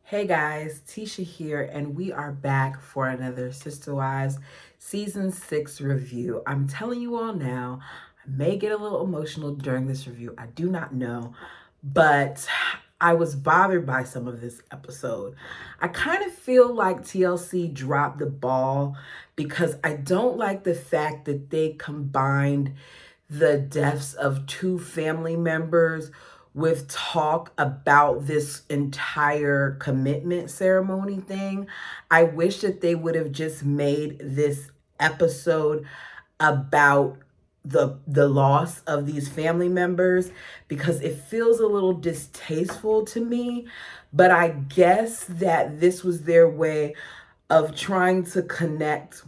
Hey guys, Tisha here, and we are back for another Sister Wives Season 6 review. I'm telling you all now, I may get a little emotional during this review. I do not know, but I was bothered by some of this episode. I kind of feel like TLC dropped the ball because I don't like the fact that they combined the deaths of two family members with talk about this entire commitment ceremony thing. I wish that they would have just made this episode about the loss of these family members because it feels a little distasteful to me. But I guess that this was their way of trying to connect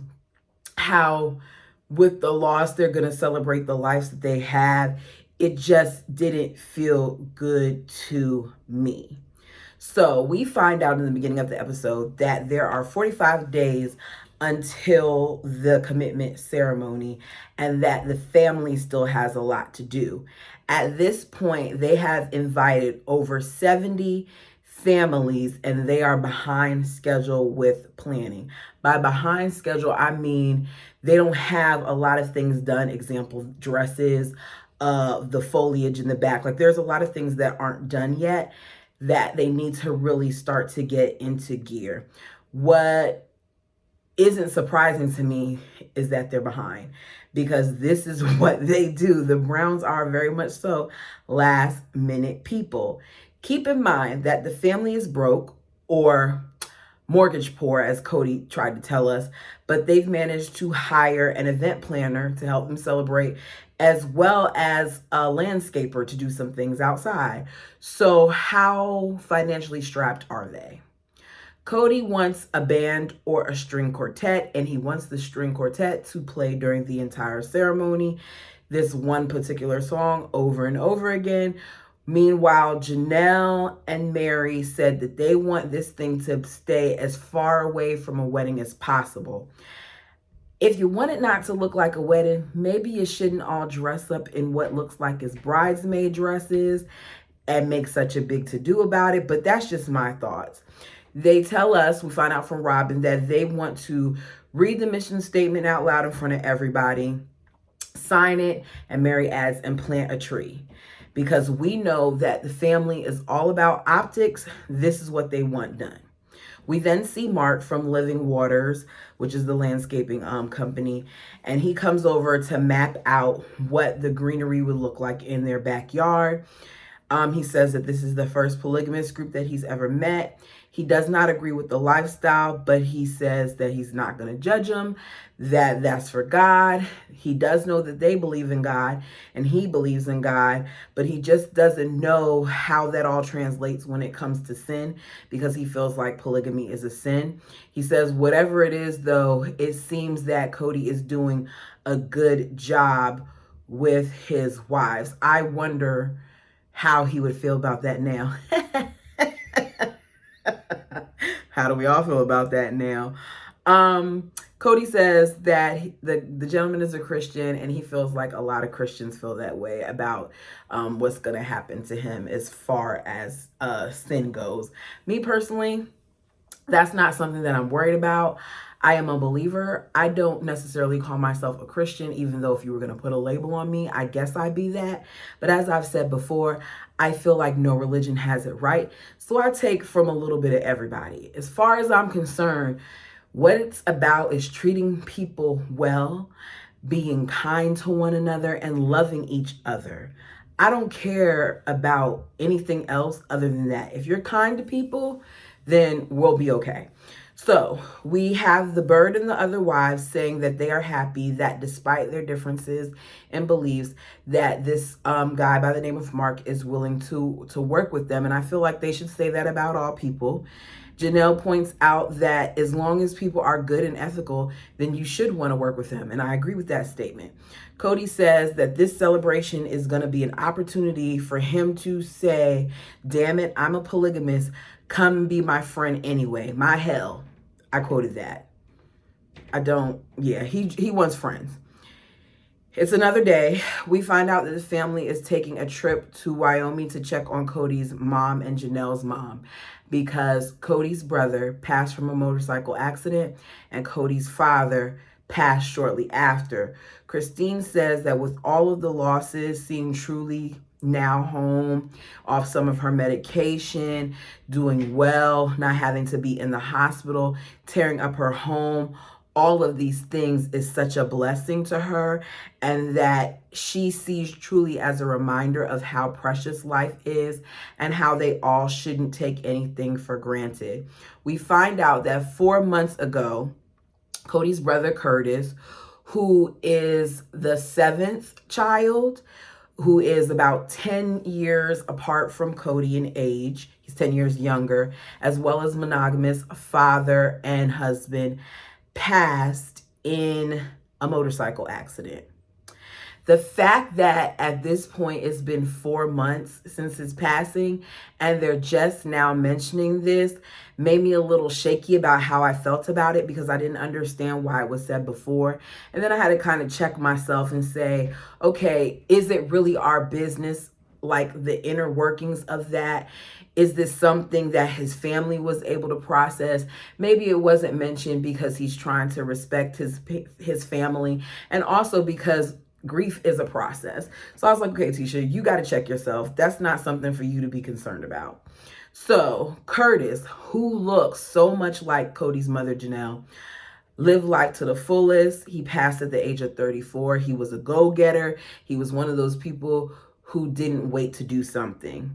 how with the loss they're going to celebrate the lives that they have. It just didn't feel good to me. So we find out in the beginning of the episode that there are 45 days until the commitment ceremony and that the family still has a lot to do. At this point, they have invited over 70 families and they are behind schedule with planning. By behind schedule, I mean they don't have a lot of things done. Example, dresses, the foliage in the back. Like there's a lot of things that aren't done yet that they need to really start to get into gear. What isn't surprising to me is that they're behind because this is what they do. The Browns are very much so last minute people. Keep in mind that the family is broke or mortgage poor, as Cody tried to tell us, but they've managed to hire an event planner to help them celebrate, as well as a landscaper to do some things outside. So, how financially strapped are they? Cody wants a band or a string quartet, and he wants the string quartet to play during the entire ceremony this one particular song over and over again. Meanwhile, Janelle and Mary said that they want this thing to stay as far away from a wedding as possible. If you want it not to look like a wedding, maybe you shouldn't all dress up in what looks like as bridesmaid dresses and make such a big to-do about it, but that's just my thoughts. They tell us, we find out from Robin, that they want to read the mission statement out loud in front of everybody, sign it, and Mary adds, and plant a tree. Because we know that the family is all about optics. This is what they want done. We then see Mark from Living Waters, which is the landscaping company, and he comes over to map out what the greenery would look like in their backyard. He says that this is the first polygamous group that he's ever met. He does not agree with the lifestyle, but he says that he's not going to judge them, that that's for God. He does know that they believe in God and he believes in God, but he just doesn't know how that all translates when it comes to sin because he feels like polygamy is a sin. He says whatever it is, though, it seems that Cody is doing a good job with his wives. I wonder how he would feel about that now. How do we all feel about that now? Cody says that the gentleman is a Christian and he feels like a lot of Christians feel that way about what's going to happen to him as far as sin goes. Me personally, that's not something that I'm worried about. I am a believer. I don't necessarily call myself a Christian, even though if you were going to put a label on me, I guess I'd be that. But as I've said before, I feel like no religion has it right. So I take from a little bit of everybody. As far as I'm concerned, what it's about is treating people well, being kind to one another, and loving each other. I don't care about anything else other than that. If you're kind to people, then we'll be okay. So we have the bird and the other wives saying that they are happy that despite their differences and beliefs, that this guy by the name of Mark is willing to work with them. And I feel like they should say that about all people. Janelle points out that as long as people are good and ethical, then you should want to work with them. And I agree with that statement. Cody says that this celebration is going to be an opportunity for him to say, damn it, I'm a polygamist. Come be my friend anyway. My hell. I quoted that. He wants friends. It's another day. We find out that the family is taking a trip to Wyoming to check on Cody's mom and Janelle's mom because Cody's brother passed from a motorcycle accident and Cody's father passed shortly after. Christine says that with all of the losses, seeing truly now home off some of her medication, doing well, not having to be in the hospital, tearing up her home, all of these things is such a blessing to her, and that she sees truly as a reminder of how precious life is and how they all shouldn't take anything for granted. We find out that 4 months ago, Cody's brother Curtis, who is the seventh child, who is about 10 years apart from Cody in age, he's 10 years younger, as well as monogamous father and husband, passed in a motorcycle accident. The fact that at this point it's been 4 months since his passing and they're just now mentioning this made me a little shaky about how I felt about it because I didn't understand why it was said before. And then I had to kind of check myself and say, okay, is it really our business? Like the inner workings of that? Is this something that his family was able to process? Maybe it wasn't mentioned because he's trying to respect his family, and also because grief is a process. So I was like, okay, Tisha, you got to check yourself. That's not something for you to be concerned about. So Curtis, who looks so much like Cody's mother, Janelle, lived life to the fullest. He passed at the age of 34. He was a go-getter. He was one of those people who didn't wait to do something.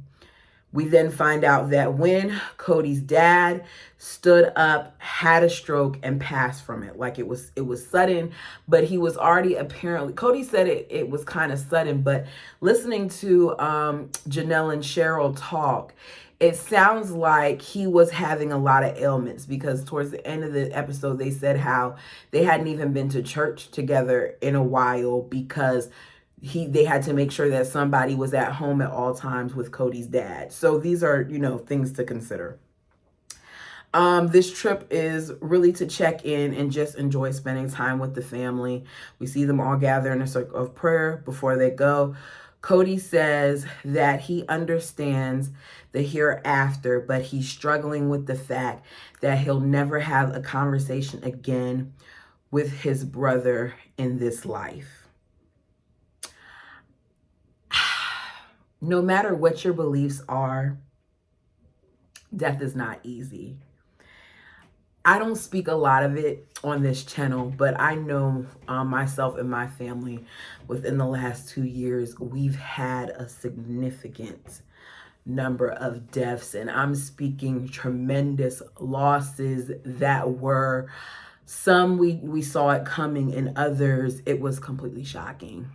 We then find out that when Cody's dad stood up, had a stroke, and passed from it, like it was sudden, but he was already apparently, Cody said it was kind of sudden, but listening to Janelle and Cheryl talk, it sounds like he was having a lot of ailments because towards the end of the episode, they said how they hadn't even been to church together in a while because they had to make sure that somebody was at home at all times with Cody's dad. So these are, things to consider. This trip is really to check in and just enjoy spending time with the family. We see them all gather in a circle of prayer before they go. Cody says that he understands the hereafter, but he's struggling with the fact that he'll never have a conversation again with his brother in this life. No matter what your beliefs are, death is not easy. I don't speak a lot of it on this channel, but I know myself and my family within the last 2 years, we've had a significant number of deaths, and I'm speaking tremendous losses that were, some we saw it coming, and others it was completely shocking.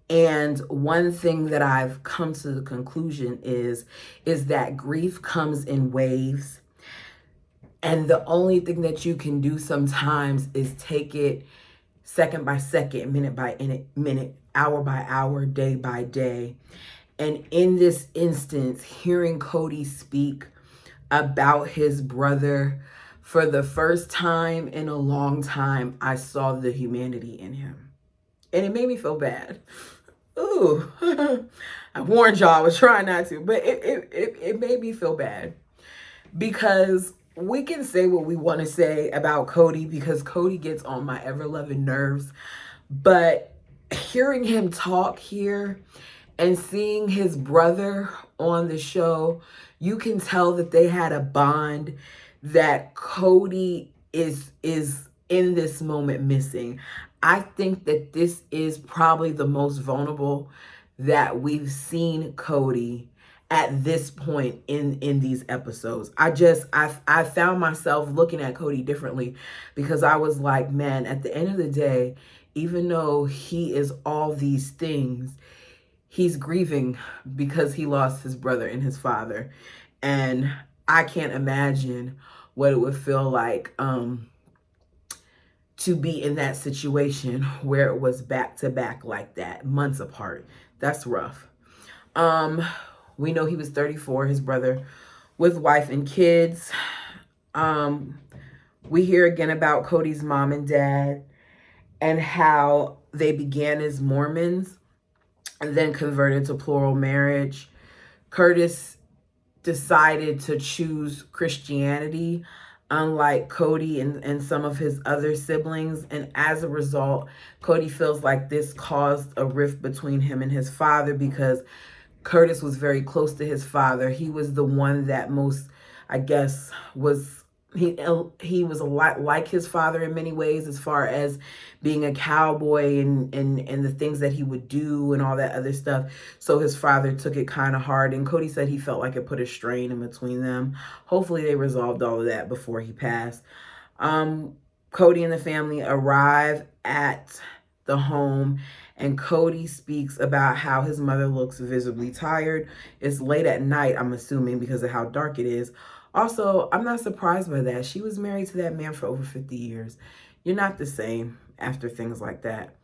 And one thing that I've come to the conclusion is that grief comes in waves. And the only thing that you can do sometimes is take it second by second, minute by minute, hour by hour, day by day. And in this instance, hearing Cody speak about his brother for the first time in a long time, I saw the humanity in him. And it made me feel bad. Ooh, I warned y'all, I was trying not to, but it made me feel bad because we can say what we want to say about Cody because Cody gets on my ever-loving nerves, but hearing him talk here and seeing his brother on the show, you can tell that they had a bond that Cody is in this moment missing. I think that this is probably the most vulnerable that we've seen Cody at this point in these episodes. I found myself looking at Cody differently because I was like, man, at the end of the day, even though he is all these things, he's grieving because he lost his brother and his father. And I can't imagine what it would feel like to be in that situation where it was back to back like that, months apart. That's rough. We know he was 34, his brother, with wife and kids. We hear again about Cody's mom and dad. and how they began as Mormons and then converted to plural marriage. Curtis decided to choose Christianity, unlike Cody and some of his other siblings. And as a result, Cody feels like this caused a rift between him and his father because Curtis was very close to his father. He was the one that most, I guess, was he was a lot like his father in many ways, as far as being a cowboy and the things that he would do and all that other stuff. So his father took it kind of hard, and Cody said he felt like it put a strain in between them. Hopefully they resolved all of that before he passed. Cody and the family arrive at the home, and Cody speaks about how his mother looks visibly tired. It's late at night, I'm assuming, because of how dark it is. Also, I'm not surprised by that. She was married to that man for over 50 years. You're not the same after things like that.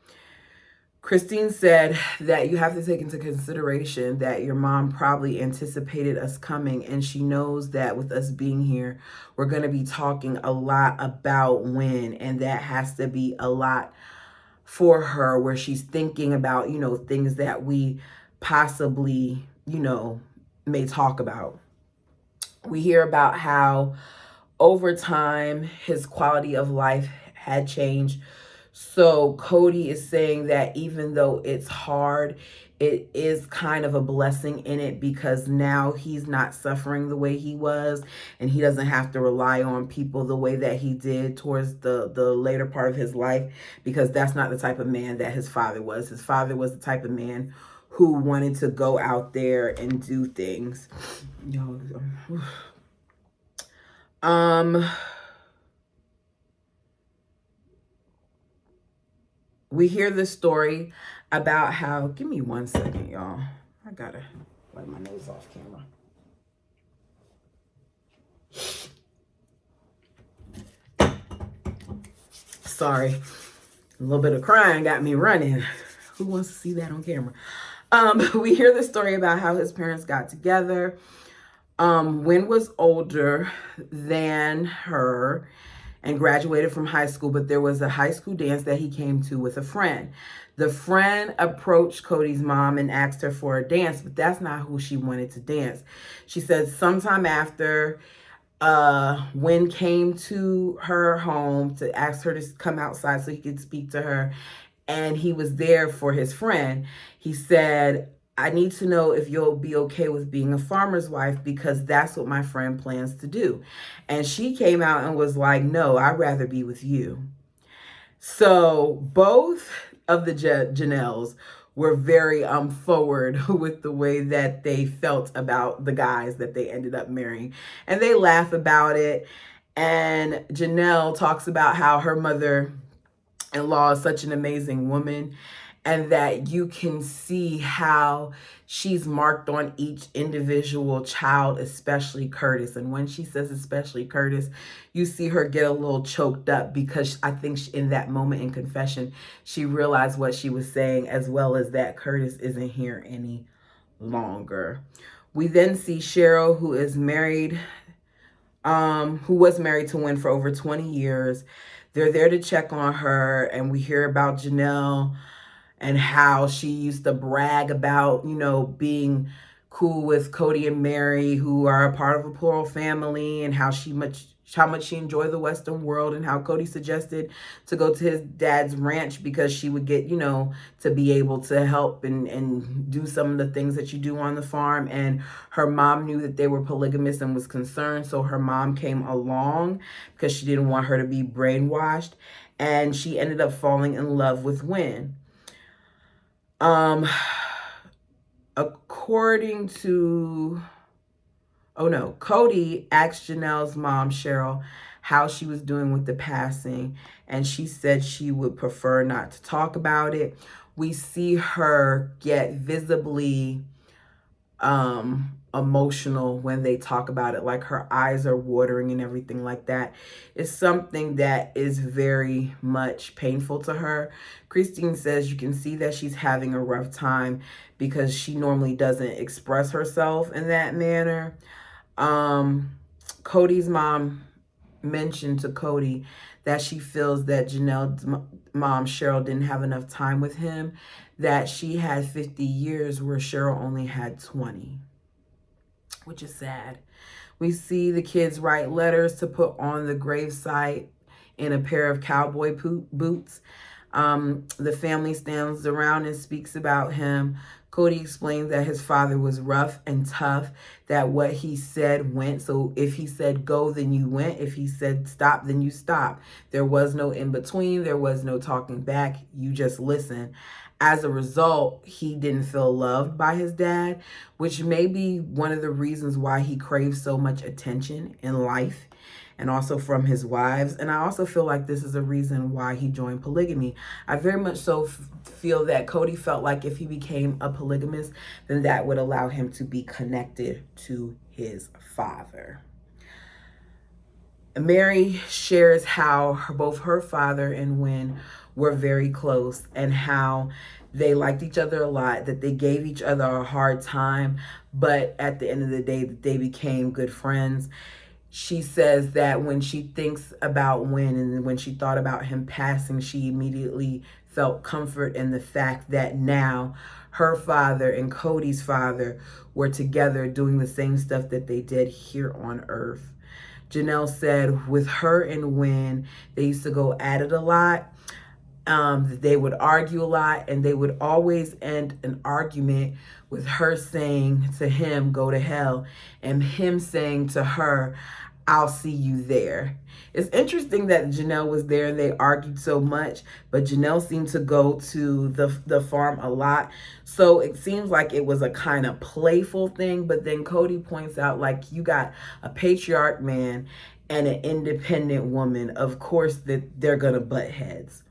Christine said that you have to take into consideration that your mom probably anticipated us coming, and she knows that with us being here, we're going to be talking a lot about when, and that has to be a lot for her, where she's thinking about, things that we possibly, may talk about. We hear about how over time his quality of life had changed. So Cody is saying that even though it's hard, it is kind of a blessing in it, because now he's not suffering the way he was, and he doesn't have to rely on people the way that he did towards the later part of his life, because that's not the type of man that his father was. His father was the type of man who wanted to go out there and do things. We hear the story about how, give me 1 second, y'all. I gotta wipe my nose off camera. Sorry, a little bit of crying got me running. Who wants to see that on camera? We hear the story about how his parents got together. Wynn was older than her and graduated from high school, but there was a high school dance that he came to with a friend. The friend approached Cody's mom and asked her for a dance, but that's not who she wanted to dance. She said sometime after, Wynn came to her home to ask her to come outside so he could speak to her, and he was there for his friend. He said, I need to know if you'll be okay with being a farmer's wife, because that's what my friend plans to do. And she came out and was like, no, I'd rather be with you. So both of the Janelles were very forward with the way that they felt about the guys that they ended up marrying. And they laugh about it. And Janelle talks about how her mother-in-law is such an amazing woman, and that you can see how she's marked on each individual child, especially Curtis. And when she says especially Curtis, you see her get a little choked up, because I think in that moment in confession, she realized what she was saying, as well as that Curtis isn't here any longer. We then see Cheryl, who is married, who was married to Wynn for over 20 years. They're there to check on her, and we hear about Janelle and how she used to brag about, being cool with Cody and Mary, who are a part of a plural family, and how much she enjoyed the Western world, and how Cody suggested to go to his dad's ranch because she would get, to be able to help and do some of the things that you do on the farm. And her mom knew that they were polygamous and was concerned, so her mom came along because she didn't want her to be brainwashed, and she ended up falling in love with Wynn. According to, Cody asked Janelle's mom, Cheryl, how she was doing with the passing, and she said she would prefer not to talk about it. We see her get visibly emotional when they talk about it, like her eyes are watering and everything like that. It's something that is very much painful to her. Christine says you can see that she's having a rough time, because she normally doesn't express herself in that manner. Cody's mom mentioned to Cody that she feels that Janelle's mom, Cheryl, didn't have enough time with him, that she had 50 years where Cheryl only had 20, which is sad. We see the kids write letters to put on the gravesite in a pair of cowboy boots. The family stands around and speaks about him. Cody explains that his father was rough and tough, that what he said went. So if he said go, then you went. If he said stop, then you stopped. There was no in between. There was no talking back. You just listen. As a result, he didn't feel loved by his dad, which may be one of the reasons why he craves so much attention in life and also from his wives. And I also feel like this is a reason why he joined polygamy. I very much so feel that Cody felt like if he became a polygamist, then that would allow him to be connected to his father. Mary shares how both her father and Wynn were very close and how they liked each other a lot, that they gave each other a hard time, but at the end of the day, they became good friends. She says that when she thinks about Wynn and when she thought about him passing, she immediately felt comfort in the fact that now her father and Cody's father were together doing the same stuff that they did here on earth. Janelle said with her and Wynn, they used to go at it a lot. They would argue a lot, and they would always end an argument with her saying to him, go to hell, and him saying to her, I'll see you there. It's interesting that Janelle was there and they argued so much, but Janelle seemed to go to the farm a lot. So it seems like it was a kind of playful thing, but then Cody points out, like, you got a patriarch man and an independent woman. Of course that they're gonna butt heads.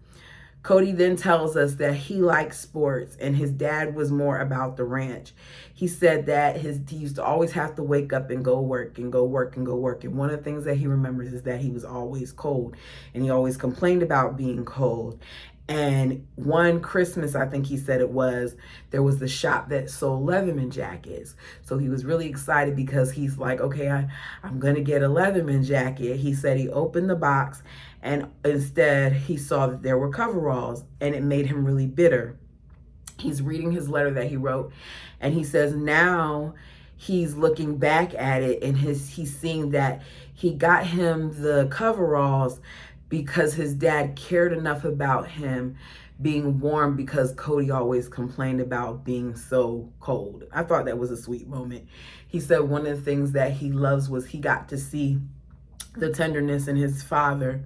Cody then tells us that he likes sports and his dad was more about the ranch. He said that he used to always have to wake up and go work and go work and go work. And one of the things that he remembers is that he was always cold and he always complained about being cold. And one Christmas, I think he said it was, there was the shop that sold Leatherman jackets. So he was really excited because he's like, okay, I'm going to get a Leatherman jacket. He said he opened the box and instead he saw that there were coveralls and it made him really bitter. He's reading his letter that he wrote and he says now he's looking back at it and he's seeing that he got him the coveralls because his dad cared enough about him being warm because Cody always complained about being so cold. I thought that was a sweet moment. He said one of the things that he loves was he got to see the tenderness in his father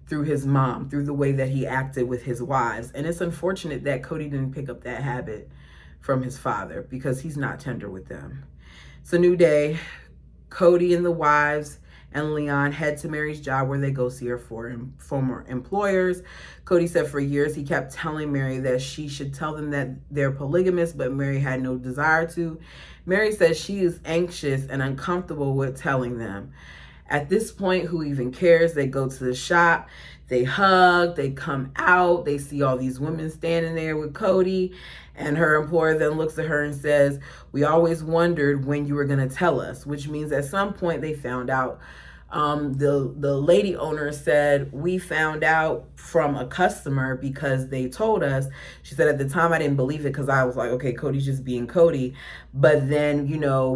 through his mom, through the way that he acted with his wives. And it's unfortunate that Cody didn't pick up that habit from his father because he's not tender with them. It's a new day. Cody and the wives and Leon head to Mary's job where they go see her former employers. Cody said for years he kept telling Mary that she should tell them that they're polygamous, but Mary had no desire to. Mary says she is anxious and uncomfortable with telling them. At this point, who even cares? They go to the shop, they hug, they come out, they see all these women standing there with Cody, and her employer then looks at her and says, we always wondered when you were going to tell us, which means at some point they found out. The lady owner said, we found out from a customer because they told us. She said at the time I didn't believe it because I was like, okay, Cody's just being Cody. But then,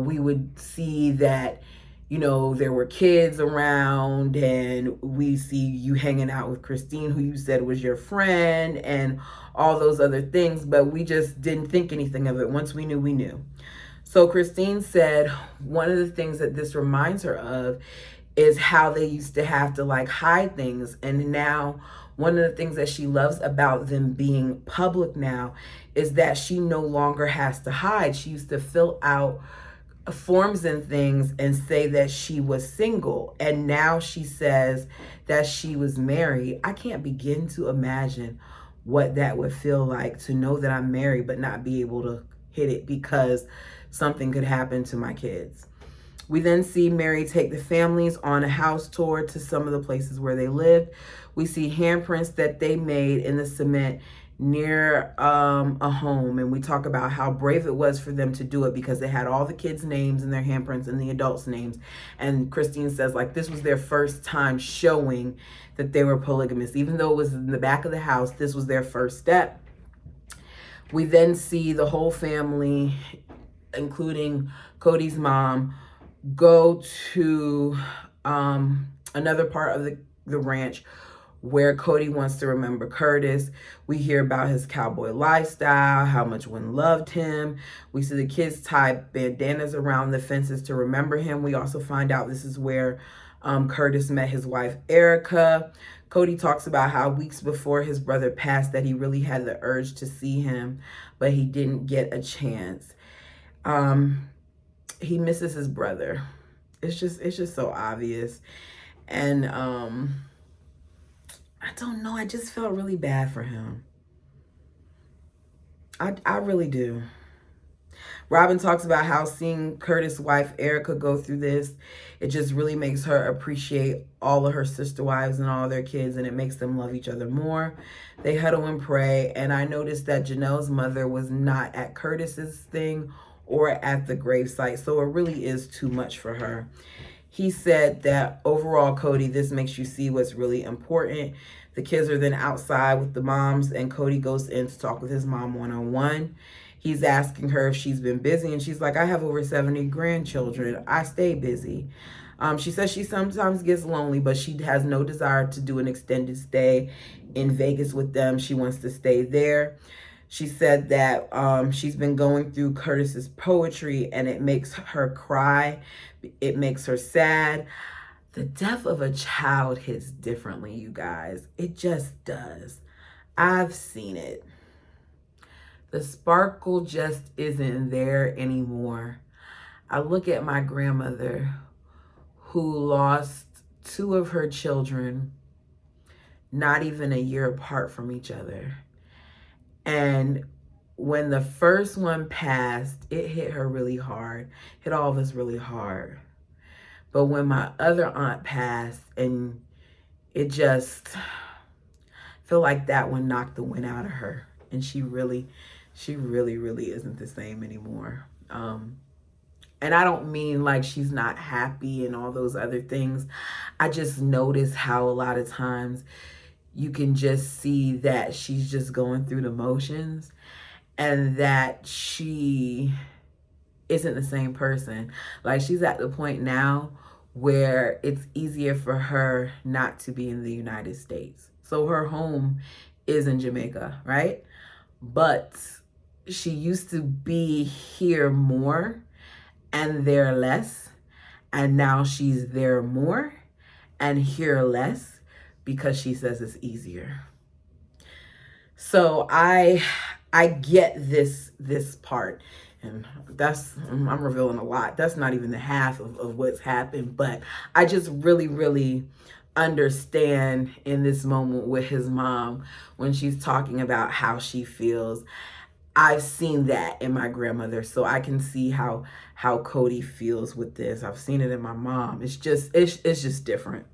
we would see that there were kids around and we see you hanging out with Christine, who you said was your friend, and all those other things, but we just didn't think anything of it. Once we knew, we knew. So Christine said one of the things that this reminds her of is how they used to have to hide things. And now one of the things that she loves about them being public now is that she no longer has to hide. She used to fill out forms and things and say that she was single, and now she says that she was married. I can't begin to imagine what that would feel like to know that I'm married but not be able to hit it because something could happen to my kids. We then see Mary take the families on a house tour to some of the places where they lived. We see handprints that they made in the cement near a home, and we talk about how brave it was for them to do it because they had all the kids' names and their handprints and the adults' names. And Christine says, like, this was their first time showing that they were polygamous. Even though it was in the back of the house, this was their first step. We then see the whole family, including Cody's mom, go to another part of the ranch where Cody wants to remember Curtis. We hear about his cowboy lifestyle, how much Wynn loved him. We see the kids tie bandanas around the fences to remember him. We also find out this is where Curtis met his wife, Erica. Cody talks about how weeks before his brother passed that he really had the urge to see him, but he didn't get a chance. He misses his brother. It's just so obvious. And I don't know, I just felt really bad for him. I really do. Robin talks about how seeing Curtis' wife, Erica, go through this, it just really makes her appreciate all of her sister wives and all their kids, and it makes them love each other more. They huddle and pray, and I noticed that Janelle's mother was not at Curtis's thing or at the gravesite, so it really is too much for her. He said that overall, Cody, this makes you see what's really important. The kids are then outside with the moms, and Cody goes in to talk with his mom one-on-one. He's asking her if she's been busy, and she's like, I have over 70 grandchildren. I stay busy. She says she sometimes gets lonely, but she has no desire to do an extended stay in Vegas with them. She wants to stay there. She said that she's been going through Curtis's poetry, and it makes her cry. It makes her sad. The death of a child hits differently, you guys. It just does. I've seen it. The sparkle just isn't there anymore. I look at my grandmother who lost 2 of her children not even a year apart from each other. And when the first one passed, it hit her really hard, hit all of us really hard. But when my other aunt passed, and it just feel like that one knocked the wind out of her. And she really isn't the same anymore. And I don't mean like she's not happy and all those other things. I just notice how a lot of times you can just see that she's just going through the motions and that she isn't the same person. Like, she's at the point now where it's easier for her not to be in the United States. So her home is in Jamaica, right? But she used to be here more and there less. And now she's there more and here less because she says it's easier. So I get this part. And I'm revealing a lot. That's not even the half of what's happened. But I just really understand in this moment with his mom when she's talking about how she feels. I've seen that in my grandmother, so I can see how Cody feels with this. I've seen it in my mom. It's just different.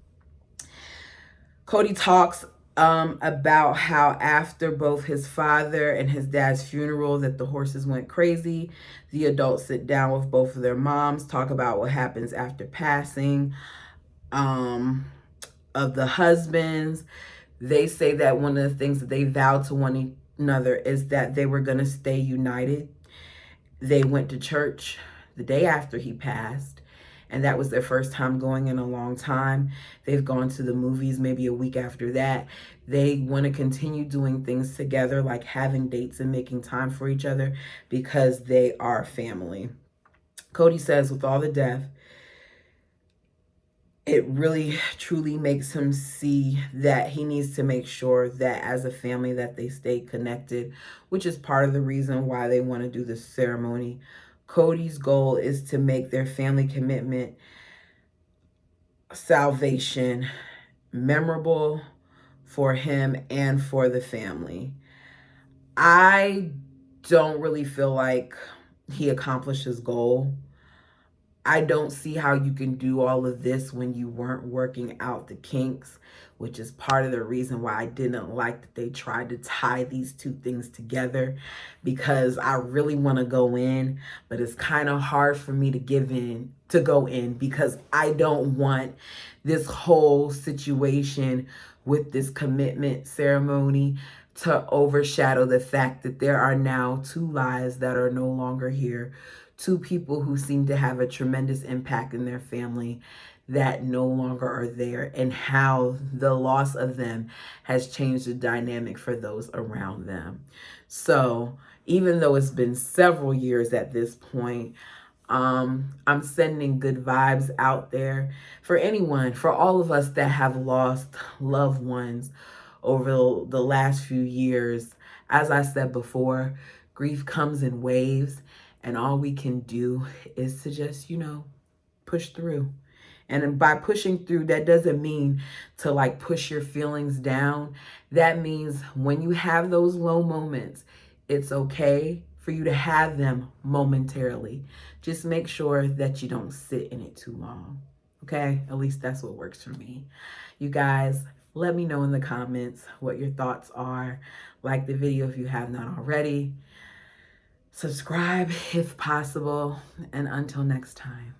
Cody talks about how after both his father and his dad's funeral that the horses went crazy. The adults sit down with both of their moms, talk about what happens after passing of the husbands. They say that one of the things that they vowed to one another is that they were going to stay united. They went to church the day after he passed, and that was their first time going in a long time. They've gone to the movies maybe a week after that. They want to continue doing things together, like having dates and making time for each other, because they are family. Cody says with all the death, it really truly makes him see that he needs to make sure that as a family that they stay connected, which is part of the reason why they want to do this ceremony. Cody's goal is to make their family commitment salvation memorable for him and for the family. I don't really feel like he accomplished his goal. I don't see how you can do all of this when you weren't working out the kinks, which is part of the reason why I didn't like that they tried to tie these two things together, because I really want to go in, but it's kind of hard for me to go in because I don't want this whole situation with this commitment ceremony to overshadow the fact that there are now two lives that are no longer here, two people who seem to have a tremendous impact in their family that no longer are there, and how the loss of them has changed the dynamic for those around them. So even though it's been several years at this point, I'm sending good vibes out there for anyone, for all of us that have lost loved ones over the last few years. As I said before, grief comes in waves, and all we can do is to just, push through. And by pushing through, that doesn't mean to like push your feelings down. That means when you have those low moments, it's okay for you to have them momentarily. Just make sure that you don't sit in it too long. Okay? At least that's what works for me. You guys, let me know in the comments what your thoughts are. Like the video if you have not already. Subscribe if possible. And until next time.